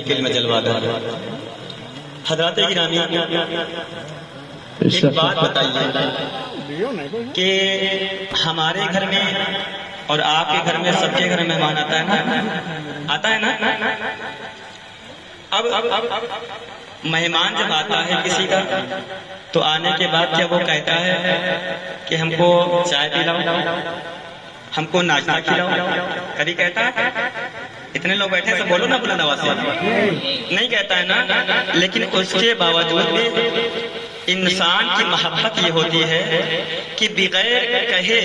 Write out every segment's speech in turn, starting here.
محفل میں جلوہ دار حضرات گرامی، ایک بات بتائیے کہ ہمارے گھر میں اور آپ کے گھر میں سب کے گھر میں مہمان آتا ہے نا؟ آتا ہے نا؟ اب مہمان جب آتا ہے کسی کا تو آنے کے بعد کیا وہ کہتا ہے کہ ہم کو چائے پلاؤ، ہم کو ناشتہ کھلاؤ؟ کبھی کہتا ہے؟ اتنے لوگ بیٹھے تو بولو نا بلند آواز سے، نہیں کہتا ہے نا؟ لیکن اس کے باوجود بھی انسان کی محبت یہ ہوتی ہے کہ بغیر کہے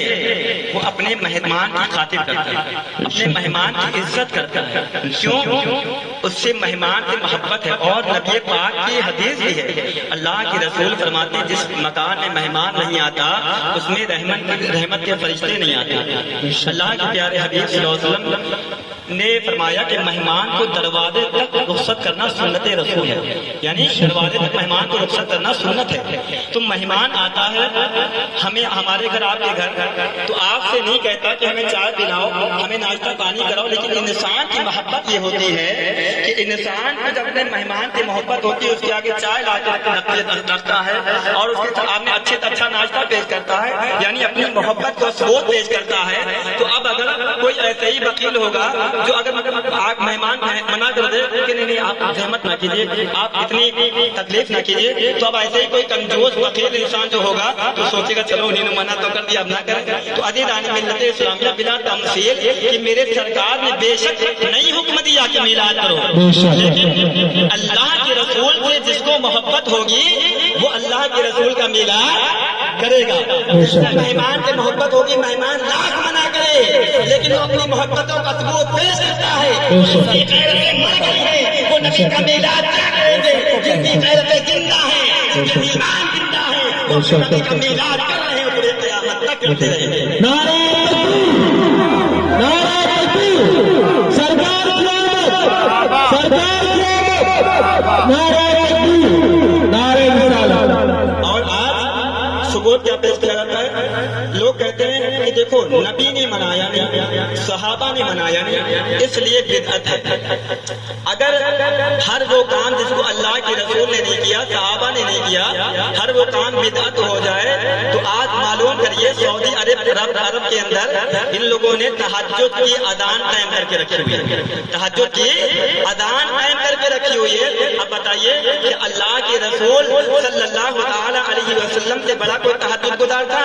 وہ اپنے مہمان کی خاطر کرتا ہے، اپنے مہمان کی عزت کرتا ہے۔ کیوں؟ اس سے مہمان کی محبت ہے۔ اور نبی پاک کی حدیث بھی ہے، اللہ کے رسول فرماتے ہیں جس مکان میں مہمان نہیں آتا اس میں رحمت کے فرشتے نہیں آتے۔ اللہ کے پیارے حبیب صلی اللہ علیہ وسلم نے فرمایا کہ مہمان کو دروازے تک رخصت کرنا سنت رسول ہے، یعنی دروازے تک مہمان کو رخصت کرنا سنت ہے۔ تو مہمان آتا ہے ہمیں ہمارے گھر، آپ کے گھر، تو آپ سے نہیں کہتا کہ ہمیں چائے پلاؤ، ہمیں ناشتہ پانی کراؤ، لیکن انسان کی محبت یہ ہوتی ہے کہ انسان کو جب اپنے مہمان کی محبت ہوتی ہے اس کے آگے چائے لا کے رکھتا ہے اور اس کے سامنے اچھے سے اچھا ناشتہ پیش کرتا ہے، یعنی اپنی محبت کو ثبوت پیش کرتا ہے۔ تو اب اگر کوئی ایسے ہی وکیل ہوگا جو اگر آپ مہمان منع کر دے کہ نہیں آپ زحمت نہ کیجیے، آپ اتنی تکلیف نہ کیجیے، تو اب ایسے ہی کوئی کمزور وکیل انسان جو ہوگا تو سوچے گا چلو انہوں نے منع تو کر دیا اب نہ کریں۔ تو عزیزان ملت اسلامیہ بلا تمثیل کہ میرے سرکار نے بے شک نہیں حکم دیا کہ میلاد کرو، لیکن اللہ کے رسول سے جس کو محبت ہوگی وہ اللہ کے رسول کا میلاد کرے گا۔ مہمان سے محبت ہوگی، مہمان لاکھ منع کرے لیکن وہ اپنی محبتوں کا ثبوت پیش کرتا ہے۔ وہ نبی کا میلاد کیا کریں گے؟ جن کی غیرت زندہ ہے، جن کا ایمان زندہ ہے، وہ نبی کا میلاد کر رہے ہیں، پورے قیامت تک کرتے رہیں گے۔ نعرہ تکبیر، نعرہ تکبیر، سرکار کی آمد، سرکار کی آمد، نعرہ تکبیر، نعرہ رسالت۔ اور آج ثبوت کیا پیش کیا جاتا ہے؟ لوگ کہتے ہیں کہ دیکھو نبی نے منایا نہیں، صحابہ نے منایا نہیں، اس لیے بدعت ہے۔ اگر ہر وہ کام جس کو اللہ کے رسول نے نہیں کیا، صحابہ نے نہیں کیا، ہر وہ کام بدعت ہو جائے تو آج معلوم کریے سعودی عرب کے اندر ان لوگوں نے تہجد کی اذان قائم کر کے رکھی ہوئی ہے، تہجد کی اذان قائم کر کے رکھی ہوئی ہے۔ اب بتائیے کہ اللہ کے رسول صلی اللہ تعالی علیہ وسلم سے بڑا کوئی تہجد گزار تھا؟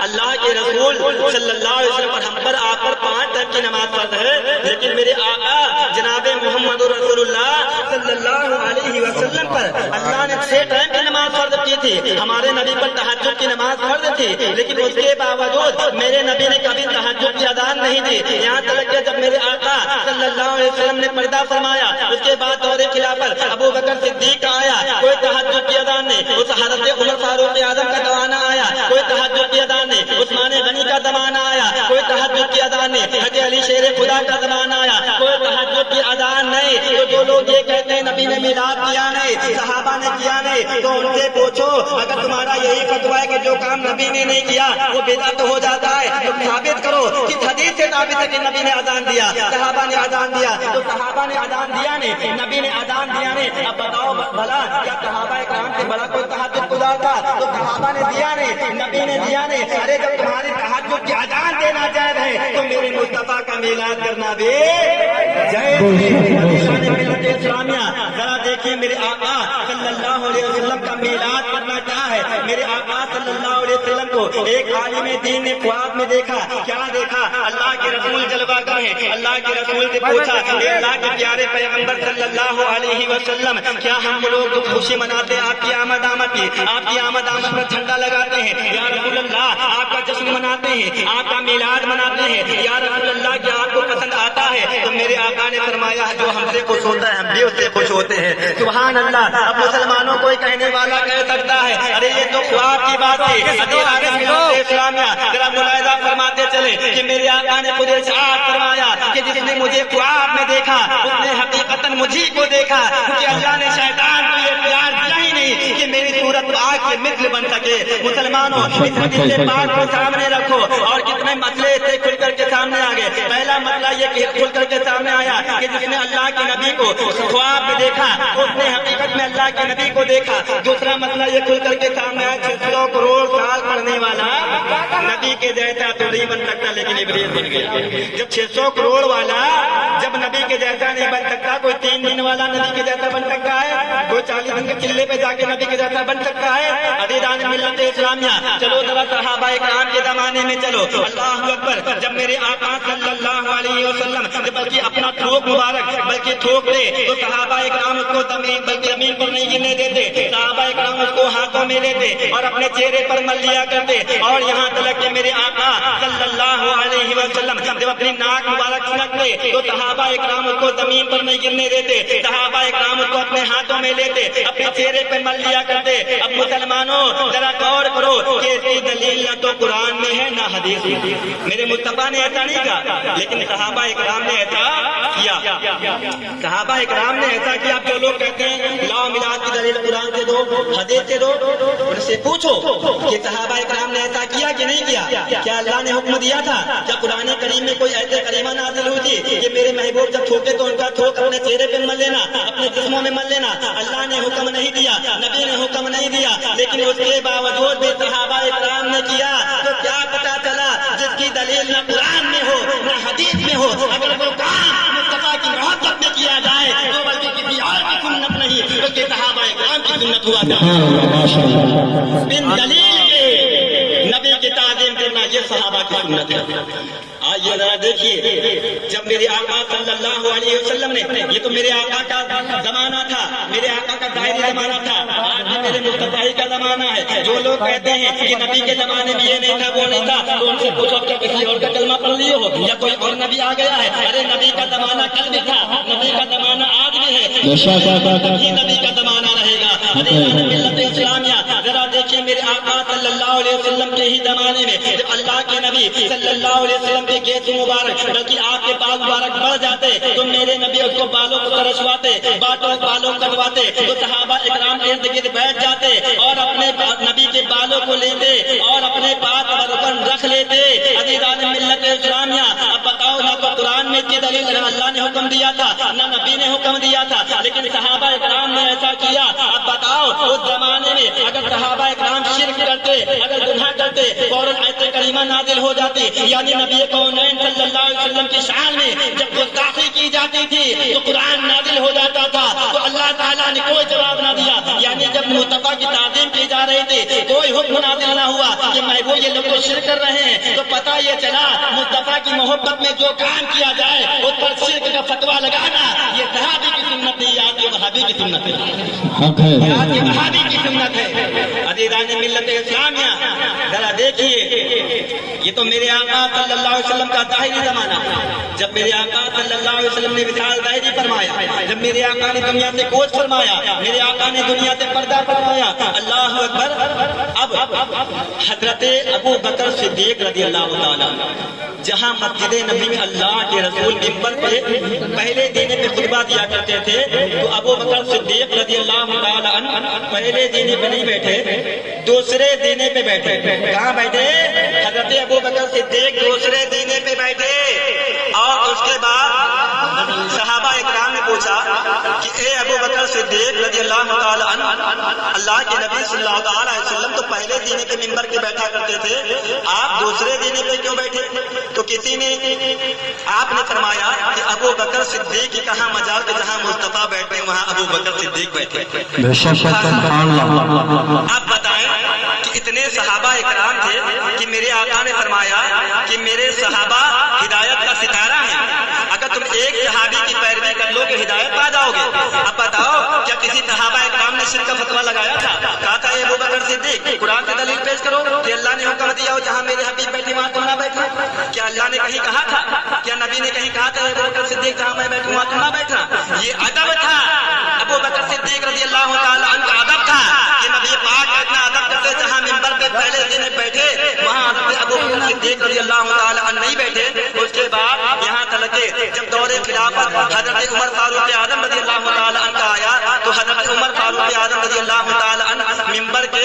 اللہ کے رسول صلی اللہ علیہ وسلم پر ہم پر آپ پر 5 ٹائم کی نماز فرض ہے، لیکن میرے آقا جناب محمد رسول اللہ صلی اللہ علیہ وسلم پر اللہ نے 6 ٹائم کی نماز فرض کی تھی۔ ہمارے نبی پر تہجد کی نماز فرض تھی، لیکن اس کے باوجود میرے نبی نے کبھی تہجد کی اذان نہیں دی۔ یہاں تک کہ جب میرے آقا صلی اللہ علیہ وسلم نے پردہ فرمایا اس کے بعد دور خلافت ابو بکر صدیق کا آیا، کوئی تہجد کی اذان نہیں۔ اس حضرت عمر فاروق اعظم کا زمانہ آیا، کوئی تہجد کی اذان نہیں۔ عثمان غنی کا زمانہ آیا، کوئی تہجد کی اذان نہیں۔ حضرت علی شیر خدا کا زمانہ آیا، کوئی تہجد کی اذان نہیں۔ تو جو لوگ یہ کہتے ہیں نبی نے میلاد کیا نہیں، صحابہ نے کیا نہیں، تو ان سے پوچھو اگر تمہارا یہی فتویٰ ہے کہ جو کام نبی نے نہیں کیا وہ بدعت ہو جاتا ہے تو ثابت کرو کس حدیث سے ثابت ہے کہ نبی نے اذان دیا، صحابہ نے اذان دیا؟ تو صحابہ نے اذان دیا نہیں، نبی نے اذان دیا نہیں۔ اب بتاؤ بھلا کیا صحابہ کرام سے بڑا کوئی تہجد گزار تھا؟ تو صحابہ نے دیا نہیں، نبی نے دیا نہیں۔ ارے جب تمہاری تہجد کی اذان دینا جائز ہے تو میرے مصطفیٰ کا میلاد کرنا بھی جائز ہے۔ ملت اسلامیہ ذرا دیکھیے میرے آقا صلی اللہ علیہ وسلم کا میلاد کرنا کیا ہے۔ میرے آقا صلی اللہ علیہ وسلم کو ایک عالم دین نے خواب میں دیکھا، کیا دیکھا؟ اللہ کے رسول جلوہ گاہ ہیں۔ اللہ کے رسول سے پوچھا اے اللہ کے پیارے پیغمبر صلی اللہ علیہ وسلم کیا ہم لوگ خوشی مناتے ہیں آپ کی آمد کی، آپ کی آمد پر جھنڈا لگاتے ہیں یا رسول اللہ، آپ کا جشن مناتے ہیں، آپ کا میلاد مناتے ہیں یا رسول اللہ، کیا آپ کو پسند آتا ہے؟ تو میرے آقا نے فرمایا جو ہم سے خوش ہوتا ہے ہم بھی اس سے خوش ہوتے ہیں۔ سبحان اللہ۔ اب مسلمانوں کو کہنے والا کہہ سکتا ہے ارے یہ تو خواب کی بات ہے۔ اسلامیہ ذرا ملاحظہ فرماتے چلے کہ میرے آقا نے خود ارشاد فرمایا کہ جس نے مجھے خواب میں دیکھا اس نے حقیقتاً مجھے کو دیکھا، کیونکہ اللہ نے شیطان کو یہ اختیار دیا ہی نہیں کہ میری صورت آگ کے مثل بن سکے۔ مسلمانوں اس حدیث پاک کو سامنے رکھو اور کتنے مسئلے تھے کھل کر کے سامنے سامنے آ گئے. پہلا مسئلہ یہ کھل کر کے سامنے آیا کہ جس نے اللہ کے نبی کو خواب میں دیکھا اس نے حقیقت میں اللہ کے نبی کو دیکھا. دوسرا مسئلہ یہ کھل کر کے سامنے آیا 600 کروڑ سال پڑھنے والا نبی کے جیسا تو نہیں بن سکتا لیکن ابلیس بن گیا. جب 600 کروڑ والا جب نبی کے جیسا نہیں بن سکتا, کوئی 3 دن والا نبی کے جیسا بن سکتا ہے؟ کوئی 40 دن کے چلے پہ جا کے نبی کے جیسا بن سکتا ہے؟ عزیزان ملت اسلامیہ, چلو ذرا صحابہ اکرام کے زمانے میں چلو. اللہ اکبر, جب میرے آقا صلی اللہ علیہ وسلم بلکہ اپنا تھوک مبارک بلکہ تھوک دے تو صحابہ اکرام اس کو بلکہ زمین پر نہیں گرنے دیتے. صحابہ اکرام اس کو ہاتھوں میں لیتے اور اپنے چہرے پر مل لیا کرتے. اور یہاں تک کہ میرے آقا صلی اللہ علیہ وسلم جب اپنی ناک مبارک سنکتے تو صحابہ اکرام اس کو زمین پر نہیں گرنے دیتے. صحابہ اکرام اس کو اپنے ہاتھوں میں لیتے, اپنے چہرے پر مل لیا کرتے. اب مسلمانوں ذرا غور کرو کہ اس کی دلیل نہ تو قرآن میں ہے نہ حدیث میں. میرے مصطفیٰ نے ایسا نہیں کہا لیکن صحابہ اکرام نے ایسا کیا. صحابہ اکرام نے ایسا کیا. جو لوگ کہتے ہیں لا میلاد کی دلیل قرآن سے دو حدیث سے دو, ان سے پوچھو کہ صحابہ اکرام نے ایسا کیا کہ نہیں کیا. کیا اللہ نے حکم دیا تھا؟ کیا قرآن کریم میں کوئی ایسے کریمہ نازل ہوئی تھی کہ میرے محبوب جب تھوکے تو ان کا تھوک اپنے چہرے پہ مل لینا, اپنے جسموں میں مل لینا؟ اللہ نے حکم نہیں دیا, نبی نے حکم نہیں دیا, لیکن اس کے باوجود بھی صحابہ اکرام نے کیا. تو کیا پتا چلا جس کی دلیل نہ قرآن میں ہو نہ حدیث میں ہو, اگر وہ کام مصطفیٰ کی محبت میں کیا جائے تو بلکہ کسی اور کی سنت نہیں بلکہ صحابہ اکرام کی سنت ہوا کرتی. بن دلیل کے نبی کی تعظیم کرنا یہ صحابہ کی سنت ہے. آئیے ذرا دیکھیے, جب میرے آقا صلی اللہ علیہ وسلم نے, یہ تو میرے آقا کا زمانہ تھا, میرے آقا کا ظاہری زمانہ تھا, آج بھی میرے مصطفیٰ کا زمانہ ہے. جو لوگ کہتے ہیں کہ نبی کے زمانے میں یہ نہیں تھا وہ نہیں تھا, تو ان سے پوچھو کیا کسی اور کا کلمہ پڑھ لیے ہو یا کوئی اور نبی آ گیا ہے؟ ارے نبی کا زمانہ کل بھی تھا, نبی کا زمانہ آج بھی ہے, یہ نبی کا زمانہ رہے گا. ملت اسلامیہ ذرا دیکھیے, میرے آقا صلی اللہ علیہ وسلم کے ہی زمانے میں جب اللہ کے نبی صلی اللہ علیہ وسلم کے گیسو مبارک بلکہ آپ کے بال مبارک بڑھ جاتے تو میرے نبی اس کو بالوں کو ترشواتے, بالوں کٹواتے تو صحابہ اکرام کے ارد گرد بیٹھ جاتے اور اپنے نبی کے بالوں کو لیتے اور اپنے پاس پر رکھ لیتے. عزیزان ملت اسلامیہ, اب بتاؤ نہ تو قرآن میں کی دلیل اللہ نے حکم دیا تھا نہ نبی نے حکم دیا تھا, لیکن صحابہ اکرام نے ایسا کیا. اب بتاؤ اس زمانے میں اگر صحابہ اکرام شرک کرتے, اگر گناہ کرتے, فوراً ایسے کریمہ نازل ہو جاتی. یعنی نبی کونین صلی اللہ علیہ وسلم کی شان میں جب گستاخی کی جاتی تھی تو قرآن نازل ہو جاتا تھا, تو اللہ تعالیٰ نے کوئی جواب نہ دیا. یعنی جب مصطفیٰ کی تعظیم کی جا رہی تھی کوئی حکم نازل نہ ہوا کہ محبوب یہ لوگ تو شرک کر رہے ہیں, تو پتہ یہ چلا مصطفیٰ کی محبت میں جو کام کیا جائے اس پر شرک کا فتویٰ لگانا یہ صحابی کی سنت نہیں, آج کے وہابی کی سنت ہے, آج کے وہابی کی سنت ہے. عزیزان ملت اسلامیہ ذرا دیکھیے, یہ تو میرے آقا صلی اللہ علیہ وسلم کا ظاہری زمانہ. جب میرے آقا صلی اللہ علیہ وسلم نے وصال ظاہری فرمایا, جب میرے آقا نے دنیا سے کوچ فرمایا, میرے آقا نے دنیا سے پردہ فرمایا. اللہ اکبر. اب حضرت ابو بکر صدیق رضی اللہ تعالیٰ جہاں مسجد نبی میں اللہ کے رسول منبر پہ پہلے دینے پہ خطبہ دیا کرتے تھے, تو ابو بکر صدیق رضی اللہ تعالیٰ عنہ پہلے دینے پہ نہیں بیٹھے, دوسرے دینے پہ بیٹھے. کہاں بیٹھے؟ حضرت ابو بکر صدیق دوسرے دینے پہ بیٹھے. اور اس کے بعد صحابہ اکرام نے پوچھا کہ اے ابو بکر صدیق رضی اللہ تعالیٰ عنہ, اللہ کے نبی صلی اللہ تعالیٰ علیہ وسلم تو پہلے دینے پہ منبر کے بیٹھا کرتے تھے, آپ دوسرے دینے پہ کیوں بیٹھے؟ تو کسی نے, آپ نے فرمایا کہ ابو بکر صدیق کی کہاں مجال کہ جہاں مصطفیٰ بیٹھے وہاں ابو بکر صدیق بیٹھے. آپ بتائیں کہ اتنے صحابہ اکرام تھے کہ میرے آقا نے فرمایا کہ میرے صحابہ ہدایت کا ستارہ ہیں, اگر تم ایک صحابی کی پیروی کر لو کہ ہدایت پا جاؤ گے. اب بتاؤ کیا کسی صحابہ اکرام نے شرک کا فتویٰ لگایا تھا؟ کہا تھا ابو بکر صدیق قرآن کی دلیل پیش کرو کہ اللہ نے حکم دیا ہو جہاں میرے حبیب بیٹھے وہاں تم نہ بیٹھنا. کیا اللہ نے کہیں کہا تھا, کیا نبی نے کہیں کہا تھا ابو بکر صدیق جہاں میں بیٹھوں وہاں تم نہ بیٹھنا؟ یہ ادب تھا, ابو بکر صدیق رضی اللہ تعالیٰ عنہ کا ادب تھا کہ نبی پاک اتنا ادب کرتے جہاں منبر پہ پہلے دن بیٹھے وہاں ابو بکر صدیق رضی اللہ تعالیٰ عنہ نہیں بیٹھے. اس کے بعد یہاں تک کہ جب دور خلافت حضرت عمر فاروق اعظم رضی اللہ تعالیٰ عنہ کا آیا تو حضرت عمر فاروق اعظم رضی اللہ تعالیٰ عنہ منبر کے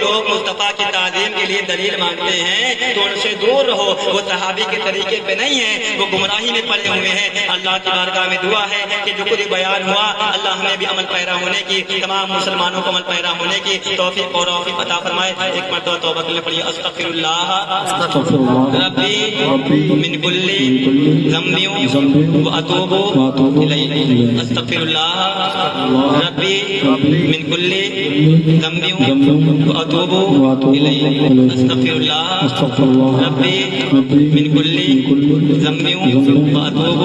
لوگ مصطفیٰ کی تعظیم کے لیے دلیل مانگتے ہیں تو ان سے دور رہو، وہ صحابی کے طریقے پہ نہیں ہیں، وہ گمراہی میں پڑے ہوئے ہیں۔ اللہ کی بارگاہ میں دعا ہے کہ جو کچھ بیان ہوا اللہ ہمیں بھی عمل پیرا ہونے کی، تمام مسلمانوں کو عمل پیرا ہونے کی توفیق اور توفیق عطا فرمائے۔ ایک مرتبہ توبہ کرنے پڑی، استغفر اللہ ربی من کل ذنب واتوب الیہ، استغفر اللہ ربی من کل ذنب واتوب الیہ، استغفر اللہ ربی من کل ذنب واتوب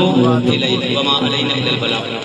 الیہ، وما علینا الا البلاغ۔